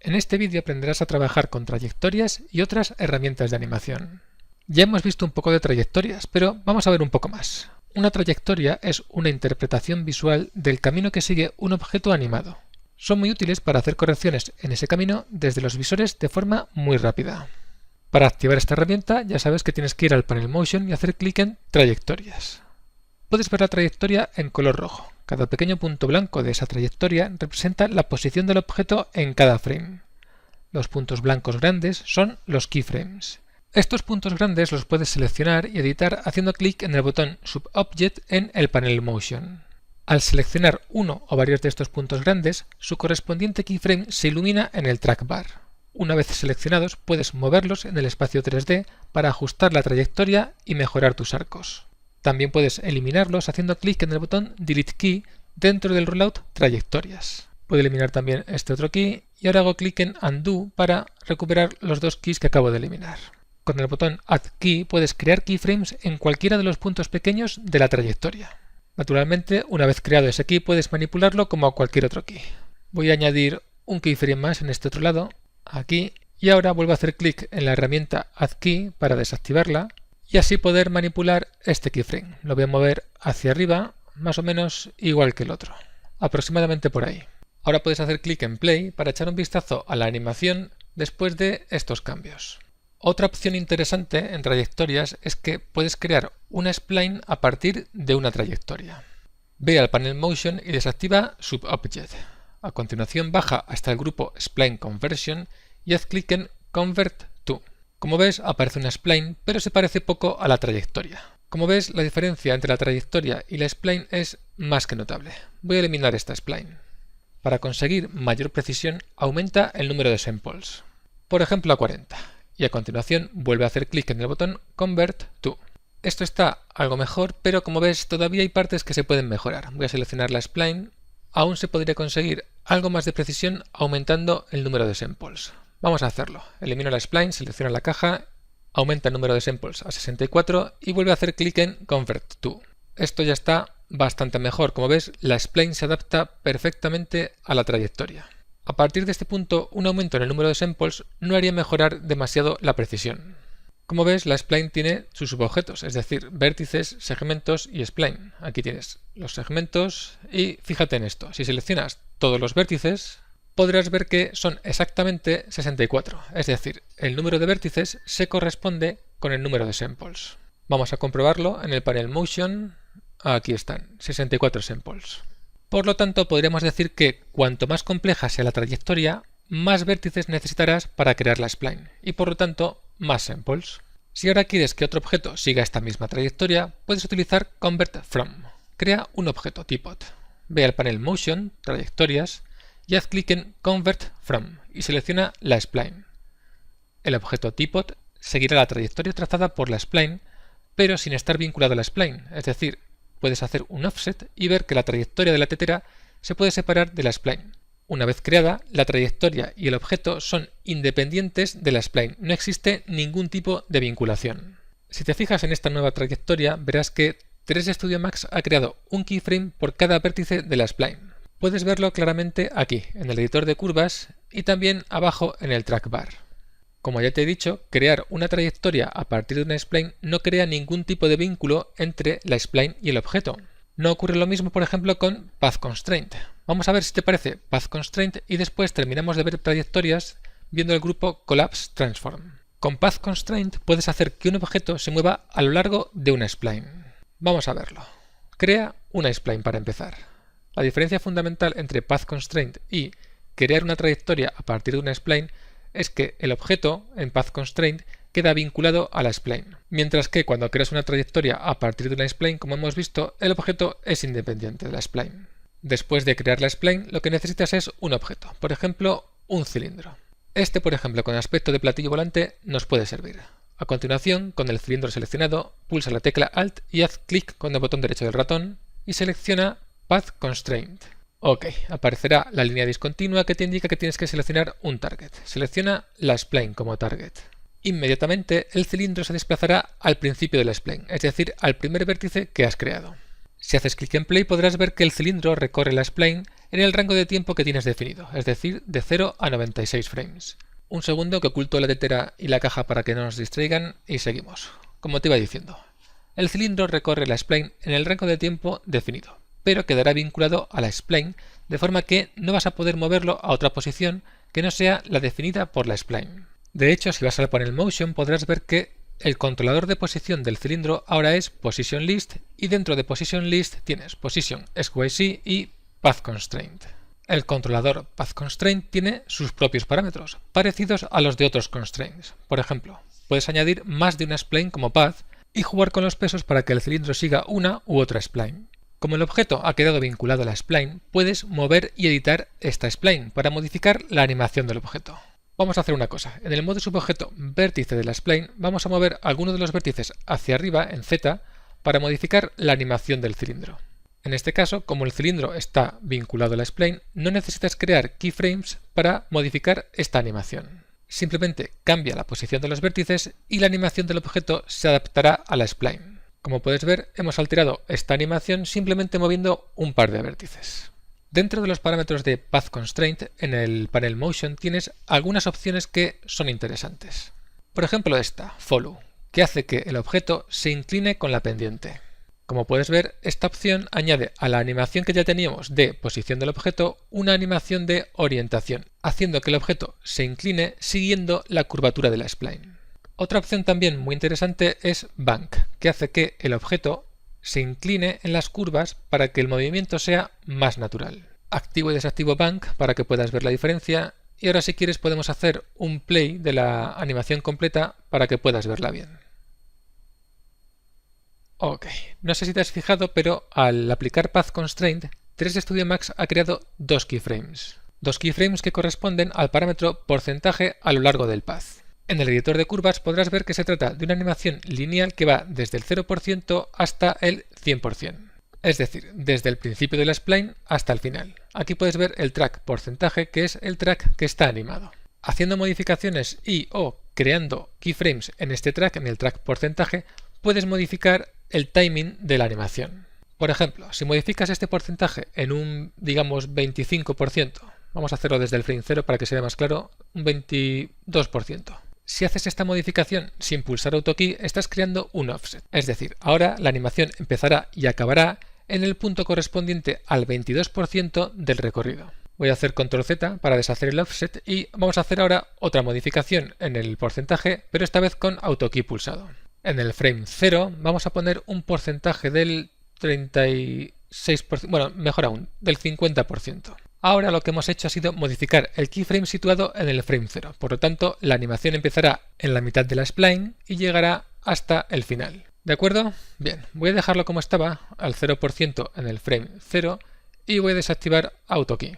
En este vídeo aprenderás a trabajar con trayectorias y otras herramientas de animación. Ya hemos visto un poco de trayectorias, pero vamos a ver un poco más. Una trayectoria es una interpretación visual del camino que sigue un objeto animado. Son muy útiles para hacer correcciones en ese camino desde los visores de forma muy rápida. Para activar esta herramienta ya sabes que tienes que ir al panel Motion y hacer clic en Trayectorias. Puedes ver la trayectoria en color rojo. Cada pequeño punto blanco de esa trayectoria representa la posición del objeto en cada frame. Los puntos blancos grandes son los keyframes. Estos puntos grandes los puedes seleccionar y editar haciendo clic en el botón Subobject en el panel Motion. Al seleccionar uno o varios de estos puntos grandes, su correspondiente keyframe se ilumina en el trackbar. Una vez seleccionados, puedes moverlos en el espacio 3D para ajustar la trayectoria y mejorar tus arcos. También puedes eliminarlos haciendo clic en el botón Delete Key dentro del rollout Trayectorias. Puedo eliminar también este otro key y ahora hago clic en Undo para recuperar los dos keys que acabo de eliminar. Con el botón Add Key puedes crear keyframes en cualquiera de los puntos pequeños de la trayectoria. Naturalmente, una vez creado ese key puedes manipularlo como a cualquier otro key. Voy a añadir un keyframe más en este otro lado, aquí, y ahora vuelvo a hacer clic en la herramienta Add Key para desactivarla y así poder manipular este keyframe. Lo voy a mover hacia arriba, más o menos igual que el otro, aproximadamente por ahí. Ahora puedes hacer clic en Play para echar un vistazo a la animación después de estos cambios. Otra opción interesante en trayectorias es que puedes crear una spline a partir de una trayectoria. Ve al panel Motion y desactiva Subobject. A continuación baja hasta el grupo Spline Conversion y haz clic en Convert to. Como ves, aparece una spline, pero se parece poco a la trayectoria. Como ves, la diferencia entre la trayectoria y la spline es más que notable. Voy a eliminar esta spline. Para conseguir mayor precisión, aumenta el número de samples, por ejemplo a 40, y a continuación vuelve a hacer clic en el botón Convert to. Esto está algo mejor, pero como ves todavía hay partes que se pueden mejorar. Voy a seleccionar la spline. Aún se podría conseguir algo más de precisión aumentando el número de samples. Vamos a hacerlo. Elimino la spline, selecciono la caja, aumenta el número de samples a 64 y vuelve a hacer clic en Convert to. Esto ya está bastante mejor. Como ves, la spline se adapta perfectamente a la trayectoria. A partir de este punto, un aumento en el número de samples no haría mejorar demasiado la precisión. Como ves, la spline tiene sus subobjetos, es decir, vértices, segmentos y spline. Aquí tienes los segmentos y fíjate en esto. Si seleccionas todos los vértices, podrás ver que son exactamente 64, es decir, el número de vértices se corresponde con el número de samples. Vamos a comprobarlo en el panel Motion. Aquí están, 64 samples. Por lo tanto, podríamos decir que cuanto más compleja sea la trayectoria, más vértices necesitarás para crear la spline y por lo tanto más samples. Si ahora quieres que otro objeto siga esta misma trayectoria, puedes utilizar Convert From. Crea un objeto Teapot. Ve al panel Motion, Trayectorias y haz clic en Convert From y selecciona la spline. El objeto Teapot seguirá la trayectoria trazada por la spline, pero sin estar vinculado a la spline, es decir, puedes hacer un offset y ver que la trayectoria de la tetera se puede separar de la spline. Una vez creada, la trayectoria y el objeto son independientes de la spline, no existe ningún tipo de vinculación. Si te fijas en esta nueva trayectoria, verás que 3D Studio Max ha creado un keyframe por cada vértice de la spline. Puedes verlo claramente aquí, en el editor de curvas y también abajo en el trackbar. Como ya te he dicho, crear una trayectoria a partir de una spline no crea ningún tipo de vínculo entre la spline y el objeto. No ocurre lo mismo, por ejemplo, con Path Constraint. Vamos a ver si te parece Path Constraint y después terminamos de ver trayectorias viendo el grupo Collapse Transform. Con Path Constraint puedes hacer que un objeto se mueva a lo largo de una spline. Vamos a verlo. Crea una spline para empezar. La diferencia fundamental entre Path Constraint y crear una trayectoria a partir de una spline es que el objeto en Path Constraint queda vinculado a la spline, mientras que cuando creas una trayectoria a partir de una spline, como hemos visto, el objeto es independiente de la spline. Después de crear la spline, lo que necesitas es un objeto, por ejemplo, un cilindro. Este, por ejemplo, con aspecto de platillo volante, nos puede servir. A continuación, con el cilindro seleccionado, pulsa la tecla Alt y haz clic con el botón derecho del ratón y selecciona Path Constraint. Ok, aparecerá la línea discontinua que te indica que tienes que seleccionar un target. Selecciona la spline como target. Inmediatamente el cilindro se desplazará al principio de la spline, es decir, al primer vértice que has creado. Si haces clic en play podrás ver que el cilindro recorre la spline en el rango de tiempo que tienes definido, es decir, de 0 a 96 frames. Un segundo que oculto la tetera y la caja para que no nos distraigan y seguimos. Como te iba diciendo, el cilindro recorre la spline en el rango de tiempo definido, pero quedará vinculado a la spline de forma que no vas a poder moverlo a otra posición que no sea la definida por la spline. De hecho, si vas al panel Motion podrás ver que el controlador de posición del cilindro ahora es Position List y dentro de Position List tienes Position SYC y Path Constraint. El controlador Path Constraint tiene sus propios parámetros, parecidos a los de otros constraints. Por ejemplo, puedes añadir más de una spline como path y jugar con los pesos para que el cilindro siga una u otra spline. Como el objeto ha quedado vinculado a la spline, puedes mover y editar esta spline para modificar la animación del objeto. Vamos a hacer una cosa. En el modo subobjeto vértice de la spline vamos a mover alguno de los vértices hacia arriba en Z para modificar la animación del cilindro. En este caso, como el cilindro está vinculado a la spline, no necesitas crear keyframes para modificar esta animación. Simplemente cambia la posición de los vértices y la animación del objeto se adaptará a la spline. Como puedes ver, hemos alterado esta animación simplemente moviendo un par de vértices. Dentro de los parámetros de Path Constraint, en el panel Motion tienes algunas opciones que son interesantes. Por ejemplo esta, Follow, que hace que el objeto se incline con la pendiente. Como puedes ver, esta opción añade a la animación que ya teníamos de posición del objeto una animación de orientación, haciendo que el objeto se incline siguiendo la curvatura de la spline. Otra opción también muy interesante es Bank, que hace que el objeto se incline en las curvas para que el movimiento sea más natural. Activo y desactivo Bank para que puedas ver la diferencia y ahora si quieres podemos hacer un play de la animación completa para que puedas verla bien. Ok, no sé si te has fijado, pero al aplicar Path Constraint, 3D Studio Max ha creado dos keyframes. Dos keyframes que corresponden al parámetro porcentaje a lo largo del path. En el editor de curvas podrás ver que se trata de una animación lineal que va desde el 0% hasta el 100%. Es decir, desde el principio de la spline hasta el final. Aquí puedes ver el track porcentaje, que es el track que está animado. Haciendo modificaciones y o creando keyframes en este track, en el track porcentaje, puedes modificar el timing de la animación. Por ejemplo, si modificas este porcentaje en un, digamos, 25%, vamos a hacerlo desde el frame 0 para que se vea más claro, un 22%. Si haces esta modificación sin pulsar AutoKey, estás creando un offset. Es decir, ahora la animación empezará y acabará en el punto correspondiente al 22% del recorrido. Voy a hacer Control Z para deshacer el offset y vamos a hacer ahora otra modificación en el porcentaje, pero esta vez con AutoKey pulsado. En el frame 0 vamos a poner un porcentaje del 36%, bueno, mejor aún, del 50%. Ahora lo que hemos hecho ha sido modificar el keyframe situado en el frame 0, por lo tanto la animación empezará en la mitad de la spline y llegará hasta el final. ¿De acuerdo? Bien, voy a dejarlo como estaba, al 0% en el frame 0 y voy a desactivar AutoKey.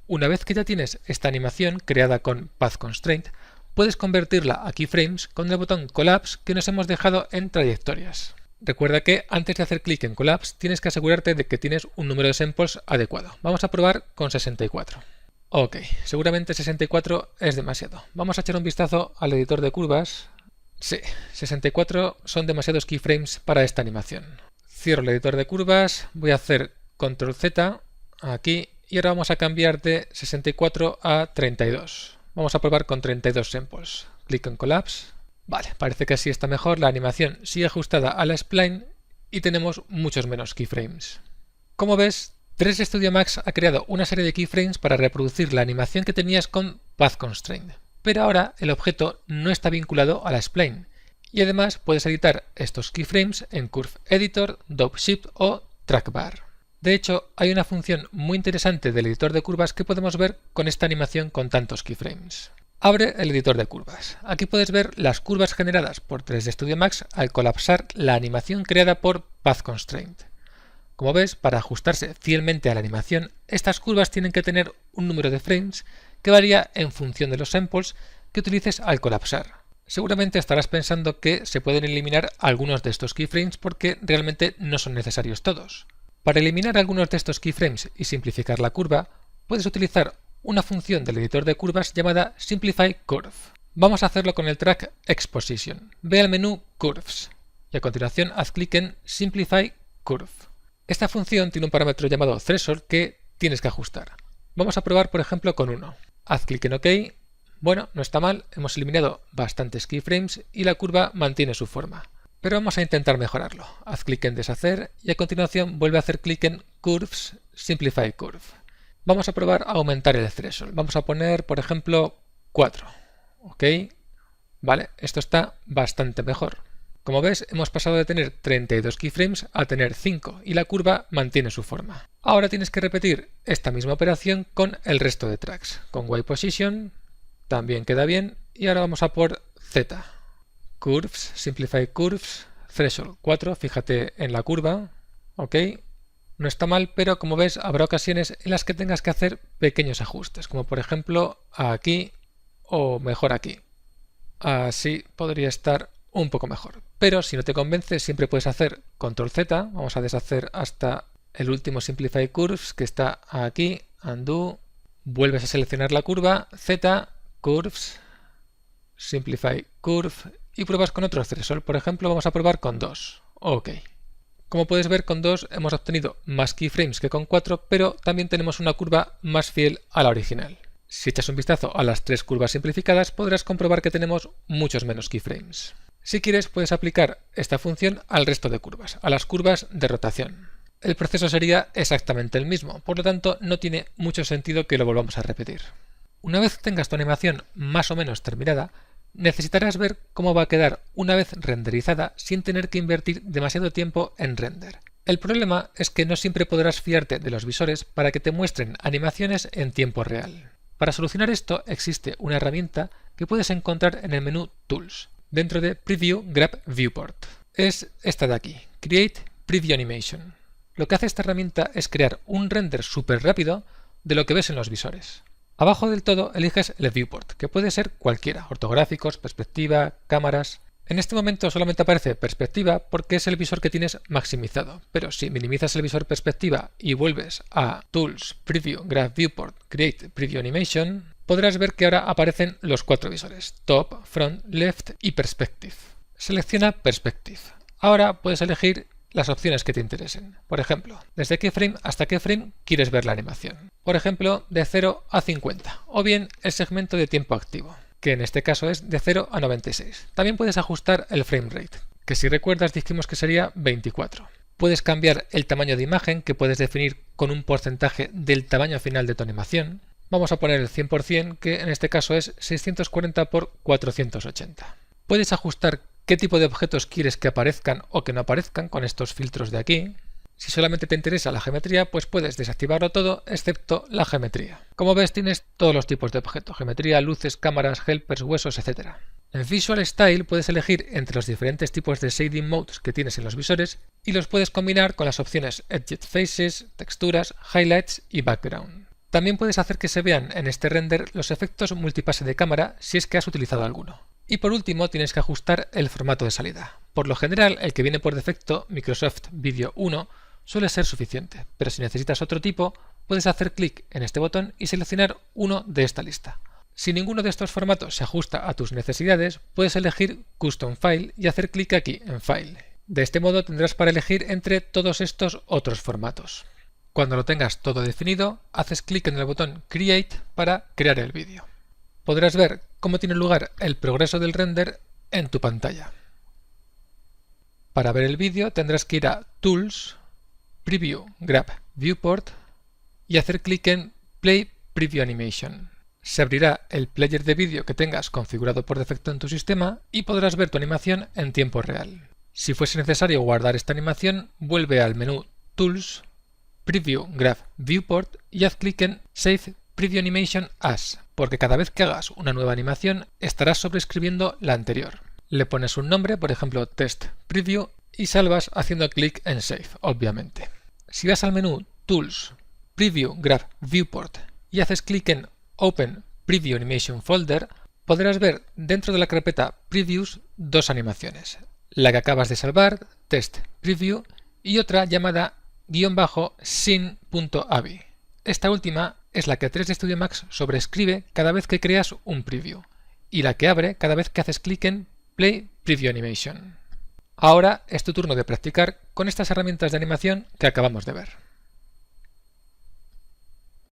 Una vez que ya tienes esta animación creada con Path Constraint, puedes convertirla a keyframes con el botón Collapse que nos hemos dejado en trayectorias. Recuerda que antes de hacer clic en Collapse tienes que asegurarte de que tienes un número de samples adecuado. Vamos a probar con 64. Ok, seguramente 64 es demasiado. Vamos a echar un vistazo al editor de curvas. Sí, 64 son demasiados keyframes para esta animación. Cierro el editor de curvas, voy a hacer Control Z aquí y ahora vamos a cambiar de 64 a 32. Vamos a probar con 32 samples. Clic en Collapse. Vale, parece que así está mejor, la animación sigue ajustada a la spline y tenemos muchos menos keyframes. Como ves, 3D Studio Max ha creado una serie de keyframes para reproducir la animación que tenías con Path Constraint, pero ahora el objeto no está vinculado a la spline y además puedes editar estos keyframes en Curve Editor, Dope Shift o Trackbar. De hecho, hay una función muy interesante del editor de curvas que podemos ver con esta animación con tantos keyframes. Abre el editor de curvas. Aquí puedes ver las curvas generadas por 3D Studio Max al colapsar la animación creada por Path Constraint. Como ves, para ajustarse fielmente a la animación, estas curvas tienen que tener un número de frames que varía en función de los samples que utilices al colapsar. Seguramente estarás pensando que se pueden eliminar algunos de estos keyframes porque realmente no son necesarios todos. Para eliminar algunos de estos keyframes y simplificar la curva, puedes utilizar una función del editor de curvas llamada Simplify Curve. Vamos a hacerlo con el track Exposition. Ve al menú Curves y a continuación haz clic en Simplify Curve. Esta función tiene un parámetro llamado threshold que tienes que ajustar. Vamos a probar, por ejemplo, con 1. Haz clic en OK. Bueno, no está mal, hemos eliminado bastantes keyframes y la curva mantiene su forma. Pero vamos a intentar mejorarlo. Haz clic en deshacer y a continuación vuelve a hacer clic en Curves, Simplify Curve. Vamos a probar a aumentar el threshold. Vamos a poner, por ejemplo, 4. OK. Vale, esto está bastante mejor. Como ves, hemos pasado de tener 32 keyframes a tener 5 y la curva mantiene su forma. Ahora tienes que repetir esta misma operación con el resto de tracks. Con Y Position también queda bien y ahora vamos a por Z. Curves, Simplify Curves, Threshold 4, fíjate en la curva. OK. No está mal, pero como ves habrá ocasiones en las que tengas que hacer pequeños ajustes, como por ejemplo aquí o mejor aquí. Así podría estar un poco mejor. Pero si no te convence, siempre puedes hacer Control Z. Vamos a deshacer hasta el último Simplify Curves que está aquí. Undo. Vuelves a seleccionar la curva. Z, Curves, Simplify Curve y pruebas con otro threshold. Por ejemplo, vamos a probar con 2. OK. Como puedes ver, con 2 hemos obtenido más keyframes que con 4, pero también tenemos una curva más fiel a la original. Si echas un vistazo a las 3 curvas simplificadas, podrás comprobar que tenemos muchos menos keyframes. Si quieres, puedes aplicar esta función al resto de curvas, a las curvas de rotación. El proceso sería exactamente el mismo, por lo tanto no tiene mucho sentido que lo volvamos a repetir. Una vez tengas tu animación más o menos terminada, necesitarás ver cómo va a quedar una vez renderizada sin tener que invertir demasiado tiempo en render. El problema es que no siempre podrás fiarte de los visores para que te muestren animaciones en tiempo real. Para solucionar esto existe una herramienta que puedes encontrar en el menú Tools, dentro de Preview Grab Viewport. Es esta de aquí, Create Preview Animation. Lo que hace esta herramienta es crear un render súper rápido de lo que ves en los visores. Abajo del todo eliges el viewport, que puede ser cualquiera, ortográficos, perspectiva, cámaras. En este momento solamente aparece perspectiva porque es el visor que tienes maximizado, pero si minimizas el visor perspectiva y vuelves a Tools, Preview, Grab Viewport, Create Preview Animation, podrás ver que ahora aparecen los 4 visores, Top, Front, Left y Perspective. Selecciona Perspective. Ahora puedes elegir las opciones que te interesen. Por ejemplo, desde qué frame hasta qué frame quieres ver la animación. Por ejemplo, de 0 a 50, o bien el segmento de tiempo activo, que en este caso es de 0 a 96. También puedes ajustar el frame rate, que si recuerdas dijimos que sería 24. Puedes cambiar el tamaño de imagen, que puedes definir con un porcentaje del tamaño final de tu animación. Vamos a poner el 100%, que en este caso es 640 x 480. Puedes ajustar qué tipo de objetos quieres que aparezcan o que no aparezcan con estos filtros de aquí. Si solamente te interesa la geometría, pues puedes desactivarlo todo excepto la geometría. Como ves, tienes todos los tipos de objetos: geometría, luces, cámaras, helpers, huesos, etc. En Visual Style puedes elegir entre los diferentes tipos de shading modes que tienes en los visores y los puedes combinar con las opciones Edged Faces, texturas, highlights y background. También puedes hacer que se vean en este render los efectos multipase de cámara si es que has utilizado alguno. Y por último tienes que ajustar el formato de salida. Por lo general, el que viene por defecto, Microsoft Video 1, suele ser suficiente, pero si necesitas otro tipo, puedes hacer clic en este botón y seleccionar uno de esta lista. Si ninguno de estos formatos se ajusta a tus necesidades, puedes elegir Custom File y hacer clic aquí en File. De este modo tendrás para elegir entre todos estos otros formatos. Cuando lo tengas todo definido, haces clic en el botón Create para crear el vídeo. Podrás ver cómo tiene lugar el progreso del render en tu pantalla. Para ver el vídeo tendrás que ir a Tools, Preview Grab Viewport y hacer clic en Play Preview Animation. Se abrirá el player de vídeo que tengas configurado por defecto en tu sistema y podrás ver tu animación en tiempo real. Si fuese necesario guardar esta animación, vuelve al menú Tools, Preview Grab Viewport y haz clic en Save Preview Animation As, porque cada vez que hagas una nueva animación estarás sobreescribiendo la anterior. Le pones un nombre, por ejemplo Test Preview, y salvas haciendo clic en Save, obviamente. Si vas al menú Tools, Preview Grab Viewport y haces clic en Open Preview Animation Folder, podrás ver dentro de la carpeta Previews dos animaciones. La que acabas de salvar, Test Preview, y otra llamada --sin.avi. Esta última es la que 3D Studio Max sobreescribe cada vez que creas un preview y la que abre cada vez que haces clic en Play Preview Animation. Ahora es tu turno de practicar con estas herramientas de animación que acabamos de ver.